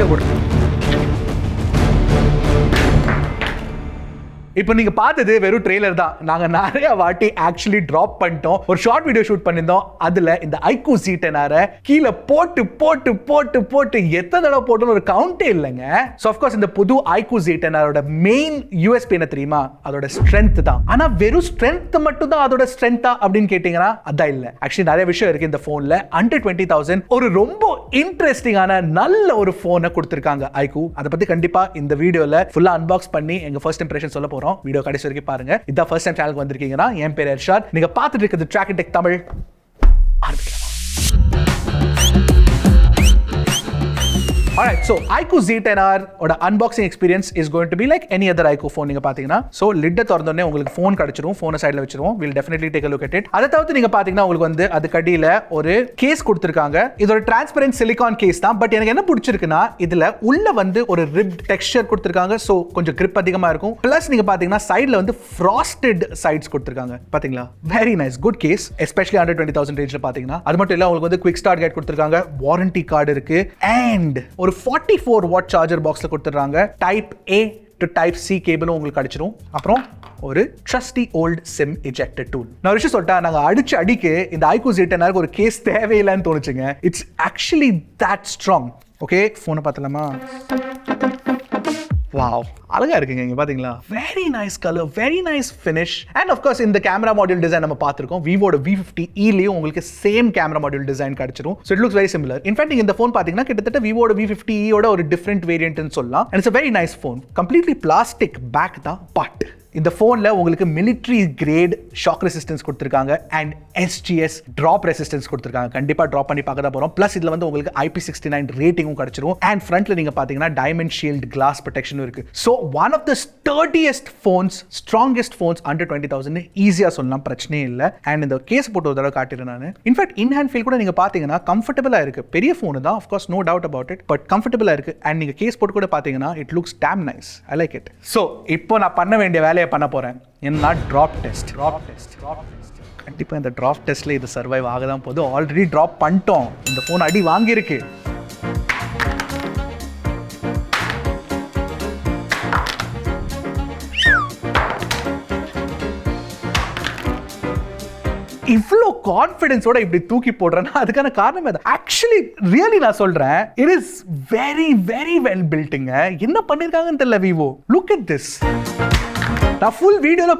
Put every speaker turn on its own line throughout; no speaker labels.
கீழே போடு. இப்போ நீங்க பார்த்தது வெறும் ட்ரெய்லர் தான். நாங்க நிறைய வாட்டி ஆக்சுவலி டிராப் பண்ணிட்டோம். ஒரு ஷார்ட் வீடியோ ஷூட் பண்ணியிருந்தோம். அதுல இந்த iQOO Z10R கீழே போட்டு போட்டு போட்டு போட்டு எத்தனை தடவை போட்டோன்னு ஒரு கவுண்டே இல்லைங்க. ஸோ ஆஃப்கோர்ஸ் இந்த புது iQOO Z10R மெயின் யூஎஸ்பி என்ன தெரியுமா? அதோட ஸ்ட்ரென்த் தான். ஆனா வெறும் ஸ்ட்ரென்த் மட்டும் தான் அதோட ஸ்ட்ரென்த்தா அப்படின்னு கேட்டீங்கன்னா அதான் இல்லை. ஆக்சுவலி நிறைய விஷயம் இருக்கு இந்த போன்ல. அண்டர் 20,000 ஒரு ரொம்ப இன்ட்ரெஸ்டிங்கான நல்ல ஒரு போனை கொடுத்திருக்காங்க iQOO. அதை பத்தி கண்டிப்பா இந்த வீடியோல ஃபுல்லா அன்பாக்ஸ் பண்ணி எங்க ஃபர்ஸ்ட் இம்ப்ரெஷன் சொல்ல போறோம். வீடியோ கடைசி வரைக்கும் பாருங்க. இதான் ஃபர்ஸ்ட் டைம் சேனலுக்கு வந்திருக்கீங்கன்னா என் பேர் எர்ஷாத். நீங்க பார்த்துட்டு இருக்கிறது Trakin Tech தமிழ். ஆரம்பிக்கலாம். Alright, so iQOO Z10R ஓட unboxing experience is going to be like any other iQOO phone. நீங்க பாத்தீங்கன்னா so lid திறந்தோனே உங்களுக்கு phone கிடைச்சிரும். phone சைடுல வச்சிருவோம். we'll definitely take a look at it. அத தவிர்த்து நீங்க பாத்தீங்கன்னா உங்களுக்கு வந்து அதுக்கு அடியில ஒரு கேஸ் கொடுத்திருக்காங்க. இது ஒரு transparent silicone கேஸ் தான். பட் எனக்கு என்ன பிடிச்சிருக்குன்னா இதுல உள்ள வந்து ஒரு ribbed texture கொடுத்திருக்காங்க. so கொஞ்சம் grip அதிகமா இருக்கும். பிளஸ் நீங்க பாத்தீங்கன்னா சைடுல வந்து frosted sides கொடுத்திருக்காங்க. பாத்தீங்களா? very nice, good case, especially under 20,000 range ல பாத்தீங்கன்னா. அது மட்டும் இல்ல உங்களுக்கு வந்து quick start guide கொடுத்திருக்காங்க. warranty card இருக்கு and ஒரு 44 watt சார்ஜர் பாக்ஸ்ல கொடுத்துறாங்க. Type A to type C கேபிளும் உங்களுக்கு கிடைச்சிரும். அப்புறம் ஒரு trusty old SIM ejector tool. நான் விஷயம் சொல்லிட்டா நாங்க அடிச்சு அடிக்கு இந்த iQOO Z10R ஒரு கேஸ் தேவையில்லைன்னு தோணுச்சுங்க. It's actually that strong. Okay, போனை பார்த்தலாமா? வாவ், அழகா இருக்குங்க. இங்க பாத்தீங்களா? Very nice colour, very nice finish. And of course இந்த கேமரா மாடியூல் டிசைன் நம்ம பார்த்திருக்கோம். விவோட V50Eலயும் உங்களுக்கு சேம் கேமரா மாடியூல் டிசைன் கிடைச்சிரும். So it looks very similar. In fact நீங்க இந்த ஃபோன் பாத்தீங்கன்னா கிட்டத்தட்ட விவோட V50Eயோட ஒரு டிஃபரண்ட் வேரியன்ட்னு சொல்லலாம். And it's a very nice phone. Completely plastic back தான். பட் இந்த ஃபோனில் உங்களுக்கு மிலிட்ரி கிரேட் ஷாக் ரெசிஸ்டன்ஸ் கொடுத்துருக்காங்க அண்ட் SGS ட்ராப் ரெசிஸ்டன்ஸ் கொடுத்துருக்காங்க. கண்டிப்பாக ட்ராப் பண்ணி பார்க்க தான் போகிறோம். ப்ளஸ் இதில் வந்து உங்களுக்கு IP69 ரேட்டிங்கும் கிடைச்சிரும். அண்ட் ஃப்ரண்ட்ல நீங்கள் பார்த்தீங்கன்னா டைமண்ட் ஷீல்ட் கிளாஸ் ப்ரொடெக்ஷனும் இருக்கு. So one of the sturdiest phones, strongest phones under 20,000 ஈஸியாக சொல்லலாம், பிரச்சனையே இல்லை. அண்ட் இந்த கேஸ் போட்டு ஒரு தடவை காட்டிடுறேன் நான். இன்ஃபேக்ட் இன் ஹேண்ட் ஃபீல் கூட நீங்கள் பார்த்தீங்கன்னா கம்ஃபர்டபுளாக இருக்கு. பெரிய ஃபோனு தான், of course no doubt about it, but கம்ஃபர்டபுளாக இருக்கு. அண்ட் நீங்கள் கேஸ் போட்டு கூட பார்த்தீங்கன்னா it looks damn nice. I like it. So இப்போ நான் பண்ண வேண்டிய வேலையை பண்ண போறேன். என்ன டிராப் டெஸ்ட். கண்டிப்பா இந்த டிராப் டெஸ்ட்ல இது சர்வைவ் ஆக தான் போகுது. ஆல்ரெடி டிராப் பண்ணிட்டோம். இந்த போன் அடி வாங்கியிருக்கு. இவ்வளோ கான்ஃபிடன்ஸோட இப்படி தூக்கி போடுறேன்னா அதுக்கான காரணம் அது. ஆக்சுவலி ரியலி நான் சொல்றேன், it is very very well பில்ட்டுங்க. என்ன பண்ணிருக்காங்கன்னு தெரியல விவோ. Look at this. நான் ஃபுல் வீடியோல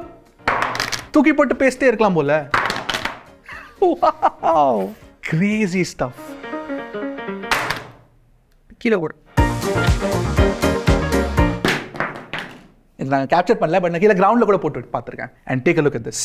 தூக்கி போட்டு பேசிட்டே இருக்கலாம் போல. Crazy stuff. கீழே போடு. நான் கேப்சர் பண்ணல, பட் நான் கீழே கிரவுண்ட்ல கூட போட்டு பார்த்துருக்கேன். And take a look at this.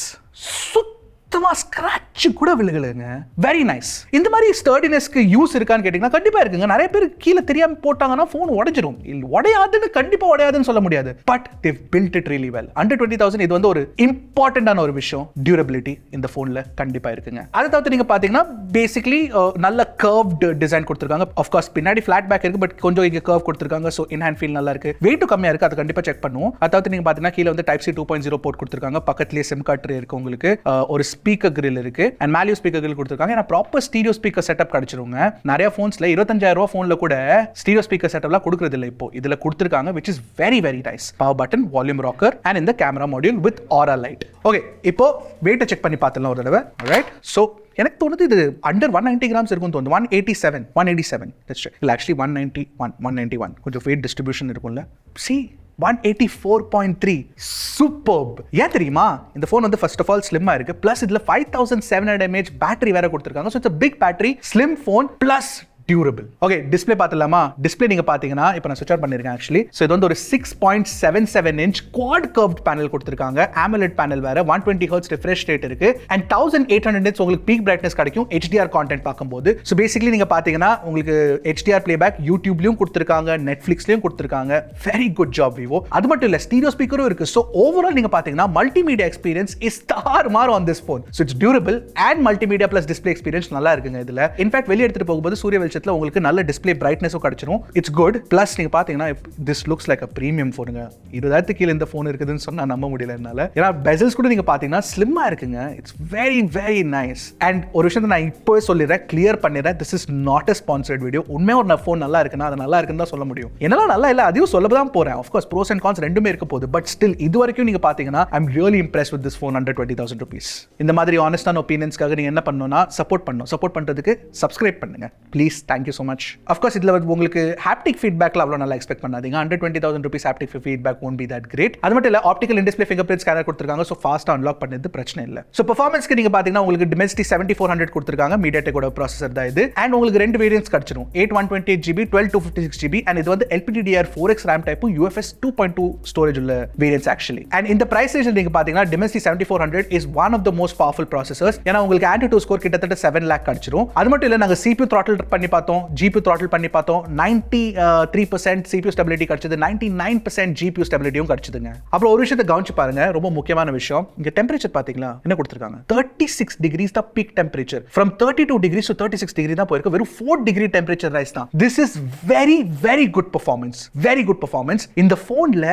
சுத்தமா ஸ்கிராட்ச் கூட விழுகலைங்க. Very nice. இந்த மாதிரி ஸ்டர்டினஸ்க்கு யூஸ் இருக்கான்னு கேட்டீங்கன்னா கண்டிப்பா இருக்குங்க. நிறைய பேர் கீழே தெரியாம போட்டாங்கன்னா ஃபோன் உடைஞ்சிரும். உடையாதுன்னு கண்டிப்பா உடையாதுன்னு சொல்ல முடியாது. But they've built it really well. Under 20,000 இது வந்து ஒரு இம்பார்ட்டன்டான ஒரு விஷயம். டியூரபிலிட்டி இந்த ஃபோன்ல கண்டிப்பா இருக்குங்க. அதை தவிர்த்து நீங்க பாத்தீங்கன்னா பேசிக்கலி நல்ல கர்வ்டு டிசைன் கொடுத்துருக்காங்க. ஆஃப்கோர்ஸ் பின்னாடி ஃபிளாட் பேக் இருக்கு, பட் கொஞ்சம் இங்க கர்வ் கொடுத்துருக்காங்க. ஸோ இன் ஹேண்ட் ஃபீல் நல்லா இருக்கு. வெயிட்டும் கம்மியா இருக்கு, அதை கண்டிப்பா செக் பண்ணுவோம். அதை தவிர்த்து நீங்க பாத்தீங்கன்னா கீழே வந்து டைப் C 2.0 போர்ட் கொடுத்துருக்காங்க. பக்கத்துலேயே சிம் கார்டு ட்ரே இருக்கு. உங்களுக்கு ஒரு ஸ்பீக்கர் கிரில் இருக்கு அண்ட் மேலியோ ஸ்பீக்கர் கிரில் கொடுத்திருக்காங்க. ஏன்னா ப்ராப்பர் ஸ்டீரியோ ஸ்பீக்கர் செட்டப் கிடைச்சிருங்க. நிறைய ஃபோன்ஸ்ல 25,000 ரூபாய் ஃபோன்ல கூட ஸ்டீரியோ ஸ்பீக்கர் செட்டப்லாம் கொடுக்கிறது இல்லை. இப்போ இதுல கொடுத்திருக்காங்க, which is very very nice. Power button, volume rocker and இந்த கேமரா மாடியூல் வித் ஆரா லைட். ஓகே, இப்போ வெயிட்டை செக் பண்ணி பார்த்துடலாம் ஒரு தடவை. ரைட், ஸோ எனக்கு தோணுது இது அண்டர் 190 கிராம்ஸ் இருக்கும் தோணுது. 187 இல்லை, ஆக்சுவலி 191 கொஞ்சம் வெயிட் டிஸ்ட்ரிபியூஷன் இருக்கும்ல. C 184.3 superb. ஏன் தெரியுமா? இந்த ஃபோன் வந்து ஃபர்ஸ்ட் ஆஃப் ஆல் ஸ்லிம்மா இருக்கு. பிளஸ் இதுல 5700 mAh பேட்டரி வேற கொடுத்திருக்காங்க. So it's a big battery, slim phone plus durable. Okay, display பார்த்துலாமா? டிஸ்பிளே நீங்க பாத்தீங்கன்னா இப்போ நான் ஸ்விட்ச் ஆன் பண்ணிருக்கேன் ஆக்சுவலி. ஸோ இது வந்து ஒரு 6.77 inch குவாட் கர்வ்ட் பேனல் கொடுத்திருக்காங்க. AMOLED பேனல் வேற, 120 Hz ரிஃப்ரெஷ் ரேட் இருக்கு அண்ட் 1800 nits உங்களுக்கு பீக் பிரைட்னஸ் கிடைக்கும் HDR கான்டென்ட் பார்க்கும்போது. ஸோ பேசிக்கலி நீங்க பாத்தீங்கன்னா உங்களுக்கு HDR பிளேபேக் யூடியூப்லயும் கொடுத்திருக்காங்க, நெட்ஃபிளிக்ஸ்லயும் கொடுத்திருக்காங்க. Very good job Vivo. அது மட்டும் இல்ல, ஸ்டீரியோ ஸ்பீக்கரும் இருக்கு. ஸோ ஓவரால் நீங்க பாத்தீங்கன்னா மல்டிமீடியா எக்ஸ்பீரியன்ஸ் இஸ் தாறுமாறு on this phone. So it's durable and multimedia plus display experience நல்லா இருக்குங்க இதுல. இன்ஃபேக்ட் வெளியே எடுத்துட்டு போகும்போது சூரிய வெளிச்சம் வெளிச்சத்துல உங்களுக்கு நல்ல டிஸ்ப்ளே பிரைட்னஸும் கிடைச்சிரும். It's good. பிளஸ் நீங்க பாத்தீங்கன்னா this looks like a premium ஃபோனுங்க. 20,000 கீழே இந்த ஃபோன் இருக்குதுன்னு சொன்னா நம்ப முடியல என்னால. ஏன்னா பெசல்ஸ் கூட நீங்க பாத்தீங்கன்னா ஸ்லிம்மா இருக்குங்க. It's very very nice. And ஒரு விஷயத்தை நான் இப்போவே சொல்லிடுறேன், கிளியர் பண்ணிடுறேன், this is not a sponsored video. உண்மையா ஒரு ஃபோன் நல்லா இருக்குன்னா அது நல்லா இருக்குன்னு தான் சொல்ல முடியும். என்னால நல்லா இல்ல அதையும் சொல்ல தான் போறேன். Of course pros and cons ரெண்டுமே இருக்க போகுது. பட் ஸ்டில் இது வரைக்கும் நீங்க பாத்தீங்கன்னா I am really impressed with this phone under 20,000 rupees. இந்த மாதிரி ஆனஸ்டான ஒப்பீனியன்ஸ்க்காக நீங்க என்ன பண்ணணும்னா சப்போர்ட் பண்றதுக்கு சப்ஸ்கிரைப் பண்ணுங்க please. Thank you so much. Of course இதில் உங்களுக்கு ஹாப்டிக் ஃபீட்பேக்ல அவ்வளோ நல்லா எக்ஸ்பெக்ட் பண்ணாதீங்க. Under 20,000 rupees haptic feedback won't be that great. அது மட்டும் இல்லை, ஆப்டிக்கல் இன் டிஸ்ப்ளே ஃபிங்கர் பிரிண்ட் ஸ்கேனர் கொடுத்துருக்காங்க. ஸோ ஃபாஸ்ட்டாக அன்லாக் பண்ணது பிரச்சனை இல்லை. ஸோ பெர்ஃபார்மன்ஸ்க்கு நீங்கள் பார்த்தீங்கன்னா உங்களுக்கு Dimensity 7400 கொடுத்துருக்காங்க. மீடியாடெக்கோட ப்ராசஸர் தான் இது. அண்ட் உங்களுக்கு ரெண்டு வேரியன்ட்ஸ் கிடைச்சிடும், 8/128GB 12/256GB. அண்ட் இது வந்து LPDDR4X RAM டைப்பும் UFS 2.2 ஸ்டோரேஜ் உள்ள வேரியன்ட்ஸ் ஆக்சுவலி. அண்ட் இந்த பிரைஸ் ரேஞ்சில் நீங்கள் பார்த்தீங்கன்னா Dimensity 7400 is one of the most powerful processors. ஏன்னா உங்களுக்கு Antutu ஸ்கோர் கிட்டத்தட்ட 7 lakh கிடைச்சிடும். அது மட்டும் இல்லை, நாங்கள் CPU throttle பண்ணி பார்த்தோம், GPU throttle பண்ணி பார்த்தோம். 93% CPU ஸ்டெபிலிட்டி கிடைச்சது, 99% GPU ஸ்டெபிலிட்டியும் கிடைச்சதுங்க. அப்புறம் ஒரு விஷயத்தை கவனிச்சு பாருங்க, ரொம்ப முக்கியமான விஷயம். இங்க டெம்பரேச்சர் பாத்தீங்களா என்ன கொடுத்திருக்காங்க? 36 degrees தான் peak temperature. From 32 degrees to 36 degree தான் போயிருக்கு. வெறும் 4 degree டெம்பரேச்சர் ரைஸ் தான். This is very very good performance. Very good performance. இந்த போன்ல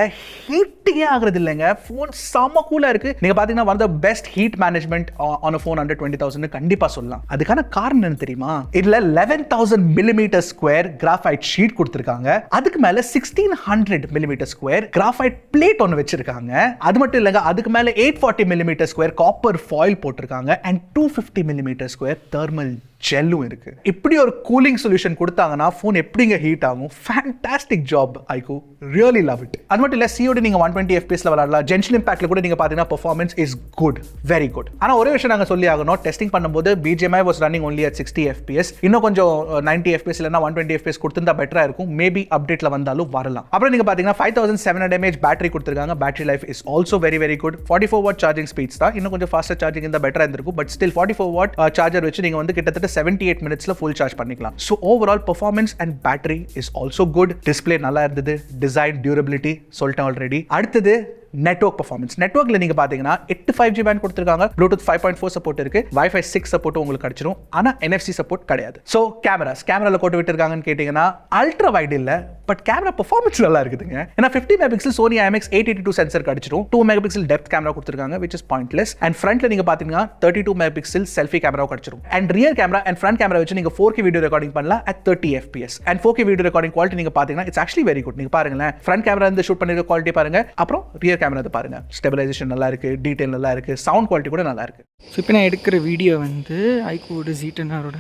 ஹீட்டிங்கே ஆகுறது இல்லைங்க. போன் செம கூலா இருக்கு. நீங்க பாத்தீங்கன்னா one of the best heat management on a phone under 20,000 கண்டிப்பா சொல்லலாம். அதுக்கான காரணம் என்ன தெரியுமா? இதுல 11,000 mm ஸ்கொயர் கிராஃபைட் ஷீட் கொடுத்திருக்காங்க. அதுக்கு மேல 1600 mm ஸ்கொயர் கிராஃபைட் பிளேட் ஒன்னு வச்சிருக்காங்க. அது மட்டும் இல்லங்க, அதுக்கு மேல 840 mm ஸ்கொயர் காப்பர் ஃபாயில் போட்டிருக்காங்க. அண்ட் 250 mm ஸ்கொயர் தெர்மல் ஜெல்லும் இருக்கு. இப்படி ஒரு கூலிங் சொல்யூஷன் கொடுத்தாங்கன்னா ஃபோன் எப்படிங்க ஹீட் ஆகும்? Fantastic job iQOO, really love it. அது மட்டும் இல்ல, COD நீங்க 120 FPS ல விளையாடலாம். ஜென்ஷன் இம்பாக்ட்ல கூட நீங்க பாத்தீங்கன்னா performance is good, very good. ஆனா ஒரே விஷயம் நாங்க சொல்லி ஆகணும், டெஸ்டிங் பண்ணும்போது BGMI was running only at 60 FPS. இன்னும் கொஞ்சம் 90 FPS இல்லனா 120 FPS கொடுத்திருந்தா பெட்டரா இருக்கும். மேபி அப்டேட்ல வந்தாலும் வரலாம். அப்புறம் நீங்க பாத்தீங்கன்னா 5700 mAh பேட்டரி கொடுத்திருக்காங்க. Battery life is also very very good. 44 watt charging speeds தான். இன்னும் கொஞ்சம் ஃபாஸ்டர் சார்ஜிங் இருந்தா பெட்டரா இருந்திருக்கும். பட் ஸ்டில் 44 watt சார்ஜர் வச்சு நீங்க வந்து கிட்டத்தட்ட 78 minutesல full charge பண்ணிக்கலாம். So overall performance and battery is also good. Display நல்லா இருந்தது. Design, durability சொல்லிட்டேன் ஆல்ரெடி. அடுத்தது நெட்வொர்க் பெர்ஃபார்மன்ஸ். நெட்வொர்க்ல நீங்க பாத்தீங்கன்னா 8 5G பேண்ட் கொடுத்திருக்காங்க. Bluetooth 5.4 சப்போர்ட் இருக்கு. Wi-Fi 6 சப்போர்ட் உங்களுக்கு கிடைச்சிரும். ஆனா NFC சப்போர்ட் கிடையாது. சோ கேமரால கோட் விட்டுருக்காங்கன்னு கேட்டீங்கன்னா அல்ட்ரா வைட் இல்ல, பட் கேமரா பெர்ஃபார்மன்ஸ் நல்லா இருக்குதுங்க. ஏன்னா 50 மெகாபிக்சல் Sony IMX 882 சென்சர் கிடைச்சிரும். 2 மெகாபிக்சல் டெப்த் கேமரா கொடுத்திருக்காங்க, which is pointless. அண்ட் ஃப்ரண்ட்ல நீங்க பாத்தீங்கன்னா 32 மெகாபிக்சல் செல்ஃபி கேமரா கிடைச்சிரும். And rear camera and front camera வச்சு நீங்க 4K வீடியோ ரெக்கார்டிங் பண்ணலாம் at 30 FPS. And 4K video recording quality நீங்க பாத்தீங்கன்னா இட்ஸ் ஆக்சுவலி வெரி குட். நீங்க பாருங்களேன், ஃப்ரண்ட் கேமரா இருந்து ஷூட் பண்ணிருக்க குவாலிட்டி பாருங்க, அப்புறம் ரியர் கேமரா பாருங்க. ஸ்டெபிலைசேஷன் நல்லா இருக்கு, டீடைல் நல்லா இருக்கு, சவுண்ட் குவாலிட்டி கூட நல்லா இருக்கு.
ஸோ இப்போ நான் எடுக்கிற வீடியோ வந்து iQOO Z10R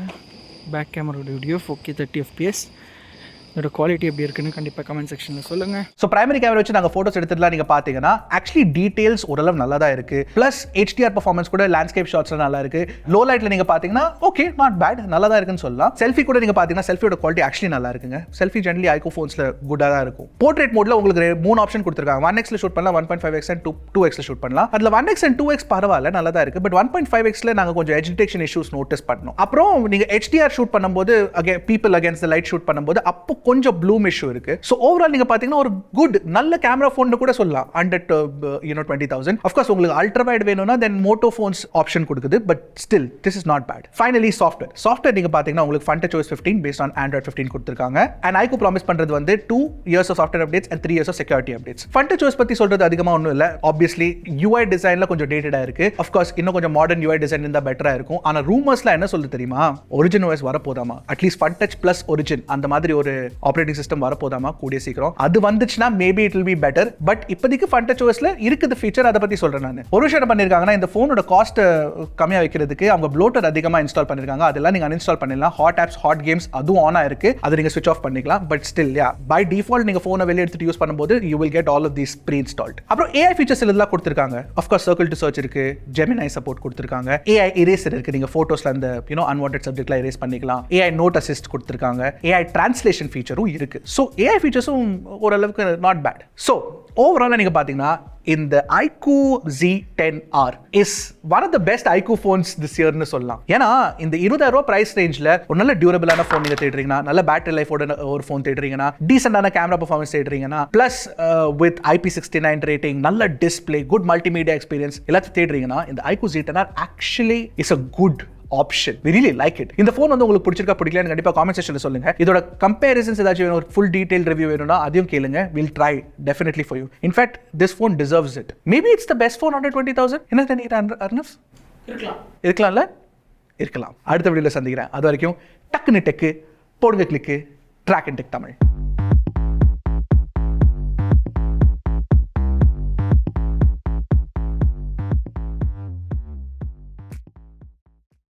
பேக் கேமராவோட வீடியோ 4K 30 FPS. இதோட குவாலிட்டி எப்படி இருக்குன்னு கண்டிப்பாக கமெண்ட் செக்ஷனில் சொல்லுங்கள்.
ஸோ பிரைமரி கேமரா வச்சு நாங்கள் ஃபோட்டோஸ் எடுத்துலாம் நீங்கள் பார்த்தீங்கன்னா ஆக்சுவலி டீடைல்ஸ் ஓரளவு நல்லா தான் இருக்கு. ப்ளஸ் HDR பர்ஃபார்மன்ஸ் கூட லேண்ட்ஸ்கேப் ஷாட்ஸ்லாம் நல்லா இருக்கு. லோ லைட்ல நீங்கள் பார்த்தீங்கன்னா ஓகே, நாட் பேட், நல்லா தான் இருக்குன்னு சொல்லலாம். செல்ஃபி கூட நீங்கள் பார்த்தீங்கன்னா செல்ஃபியோட குவாலிட்டி ஆக்சுவலி நல்லா இருக்குங்க. செல்ஃபி ஜென்ரலி iQOO ஃபோன்ஸில் குட்டாக தான் இருக்கும். போர்ட்ரேட் மோட்ல உங்களுக்கு 3 ஆப்ஷன் கொடுத்துருக்காங்க. 1x ஷூட் பண்ணலாம், 1.5x அண்ட் 2x ஷூட் பண்ணலாம். அதில் 1x அண்ட் 2x பரவாயில்ல, நல்லா தான் இருக்கு. பட் 1.5xல நாங்கள் கொஞ்சம் எட்ஜ் டிடெக்ஷன் இஷ்யூஸ் நோட்டீஸ் பண்ணோம். அப்புறம் நீங்கள் HDR ஷூட் பண்ணும்போது people against the light shoot பண்ணும்போது அப்போ கொஞ்சம் ப்ளூம் இஷ்யூ இருக்கு. சோ ஓவரால் நீங்க பாத்தீங்கன்னா ஒரு குட் நல்ல கேமரா போன் கூட சொல்லலாம். அண்டர் 20,000. Of course உங்களுக்கு அல்ட்ரா வைட் வேணும்னா தென் மோட்டோ போன்ஸ் ஆப்ஷன் கொடுக்குது. But still this is not bad. Finally software நீங்க பாத்தீங்கன்னா உங்களுக்கு FunTouchOS 15 based on Android 15 கொடுத்திருக்காங்க. and iQOO ப்ராமிஸ் பண்றது வந்து 2 years of software updates and 3 years of security updates. FunTouchOS பத்தி சொல்றது அதிகமா ஒண்ணும் இல்ல. obviously UI டிசைன்ல கொஞ்சம் டேட்டடா இருக்கு. of course இன்னும் கொஞ்சம் மாடர்ன் UI டிசைன் இருந்தா பெட்டரா இருக்கும். ஆனா ரூமர்ஸ்ல என்ன சொல்லுது தெரியுமா? Origin OS வர போதாமா, அட்லீஸ்ட் FunTouch plus Origin அந்த மாதிரி ஒரு ஆப்பரேட்டிங் சிஸ்டம் வரப்போதாமா கூடிய சீக்கிரம். அது வந்துச்சுன்னா maybe it will be better. But இப்போதைக்கு FunTouchOSல இருக்குது ஃபீச்சர், அதை பத்தி சொல்றேன் நான். ஒரு விஷயம் பண்ணிருக்காங்கன்னா இந்த போனோட காஸ்ட் கம்மியா வைக்கிறதுக்கு அவங்க ப்ளோட்டர் அதிகமா இன்ஸ்டால் பண்ணிருக்காங்க. அதெல்லாம் நீங்க அன்இன்ஸ்டால் பண்ணிடலாம். ஹாட் ஆப்ஸ், ஹாட் கேம்ஸ் அதுவும் ஆன் ஆயிருக்கு. அதை நீங்க ஸ்விட்ச் ஆஃப் பண்ணிக்கலாம். பட் ஸ்டில் பை டிஃபால்ட் நீங்க போனை வெளியே எடுத்துட்டு யூஸ் பண்ணும்போது you will get all of these pre installed. அப்புறம் AI ஃபீச்சர்ஸ் எல்லாம் கொடுத்திருக்காங்க. Of course circle to search இருக்கு, Gemini சப்போர்ட் கொடுத்திருக்காங்க, AI இரேசர் இருக்கு. நீங்க போட்டோஸ்ல அந்த அன்வான்டட் சப்ஜெக்ட்ல இரேஸ் பண்ணிக்கலாம். AI நோட் அசிஸ்ட் கொடுத்திருக்காங்க. AI டிரான்ஸ்லேஷன் ஃபீச்சரும் இருக்கு. ஸோ AI ஃபீச்சர்ஸும் ஓரளவுக்கு நாட் பேட். ஸோ ஓவராலாக நீங்கள் பார்த்தீங்கன்னா இந்த iQOO Z10R is one of the best iQOO phones this இயர்னு சொல்லலாம். ஏன்னா இந்த 20,000 ரூபாய் பிரைஸ் ரேஞ்சில் ஒரு நல்ல டியூரபிளான ஃபோன் நீங்கள் தேடுறீங்கன்னா, நல்ல பேட்டரி லைஃபோட ஒரு ஃபோன் தேடுறீங்கன்னா, டீசெண்டான கேமரா பர்ஃபார்மன்ஸ் தேடுறீங்கன்னா, பிளஸ் வித் IP69 ரேட்டிங், நல்ல டிஸ்பிளே, குட் மல்டிமீடியா எக்ஸ்பீரியன்ஸ் எல்லாத்தையும் தேடுறீங்கன்னா இந்த iQOO Z10R actually is a good option. we really like it. இந்த ஃபோன் வந்து உங்களுக்கு பிடிச்சிருக்கா பிடிக்கலன்னு கண்டிப்பா காமெண்ட் செக்ஷன்ல சொல்லுங்க. இதோட கம்பேரிசன்ஸ் ஏதாச்சும் வேணும், ஒரு ஃபுல் டீடைல் ரிவ்யூ வேணும்னா அதையும் கேளுங்க. we'll try definitely for you. in fact this phone deserves it. maybe it's the best phone under 20,000. என்ன நினைக்கிறீங்க அர்னவ்? இருக்கலாம்ல? இருக்கலாம். அடுத்த வீடியோல சந்திக்கிறேன். அது வரைக்கும் டக்குனு டெக்கு போடுங்க கிளிக்கு. Trakin Tech Tamil.